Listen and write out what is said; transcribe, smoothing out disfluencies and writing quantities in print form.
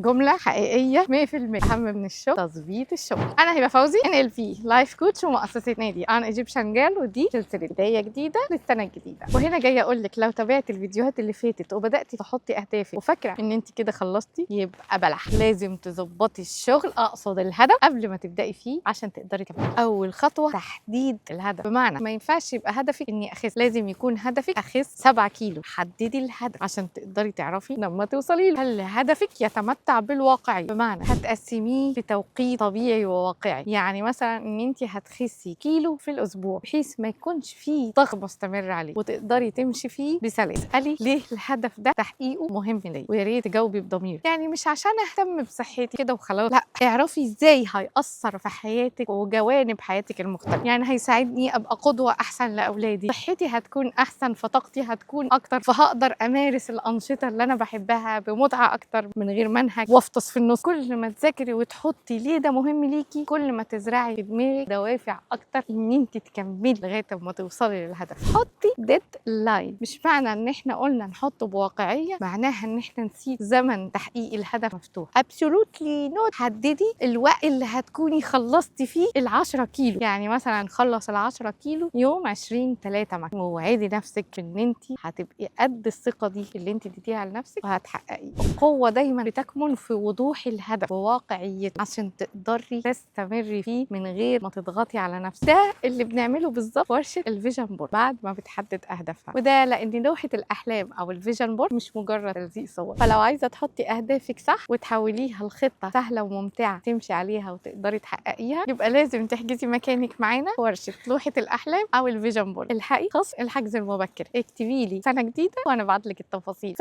جملة حقيقية 100%. أهم من الشغل تظبيط الشغل. أنا هبة فوزي NLP لايف كوتش ومؤسسة نادي أن ايجيبشن جيرل، ودي سلسلة بداية جديدة للسنة الجديدة. وهنا جاية أقول لك لو تابعتي الفيديوهات اللي فاتت وبدأتي تحطي أهدافك وفاكرة إن أنت كده خلصتي، يبقى بلح. لازم تظبطي الشغل، أقصد الهدف، قبل ما تبدأي فيه عشان تقدري تكملي. أول خطوة تحديد الهدف، بمعنى ما ينفعش يبقى هدفك إني أخس، لازم يكون هدفك أخس 7 كيلو. حددي الهدف عشان تقدري تعرفي لما توصلي له. هل هدفك يتمتع بالواقعية؟ بمعنى هتقسميه لتوقيت طبيعي وواقعي. يعني مثلا ان انت هتخسي كيلو في الاسبوع بحيث ما يكونش فيه ضغط مستمر عليه وتقدري تمشي فيه بسلاسه. اسالي ليه الهدف ده تحقيقه مهم ليا، ويا ريت تجاوبي بضمير. يعني مش عشان اهتم بصحتي كده وخلاص، لا، اعرفي ازاي هيأثر في حياتك وجوانب حياتك المختلفه. يعني هيساعدني ابقى قدوه احسن لاولادي، صحتي هتكون احسن، فطاقتي هتكون اكتر، فهقدر امارس الانشطه اللي انا بحبها بمتعه اكتر من غير منهج وافطس في النص. كل ما تذاكري وتحطي ليه ده مهم ليكي، كل ما تزرعي في دماغك دوافع اكتر ان انت تكملي لغايه ما توصلي للهدف. حطي ديد لاين. مش معنى ان احنا قلنا نحطه بواقعيه معناها ان احنا نسيب زمن تحقيق الهدف مفتوح. ابسولوتلي نوت. حددي الوقت اللي هتكوني خلصتي فيه ال10 كيلو. يعني مثلا نخلص ال10 كيلو يوم 20/3 مثلا، ووعدي نفسك ان انت هتبقي قد الثقه دي اللي انت اديتيها لنفسك وهتحققيه. القوه دايما بتكمن في وضوح الهدف وواقعيته عشان تقدري تستمري فيه من غير ما تضغطي على نفسك. ده اللي بنعمله بالظبط ورشه الفيجن بورد بعد ما بتحدد اهدافها. وده لان لوحه الاحلام او الفيجن بورد مش مجرد تلزيق صور. فلو عايزه تحطي اهدافك صح وتحوليها لخطه سهله وممتعه تمشي عليها وتقدري تحققيها، يبقى لازم تحجزي مكانك معانا في ورشه لوحه الاحلام او الفيجن بورد. الحقي خاص الحجز المبكر. اكتبي لي سنه جديده وانا ابعت لك التفاصيل.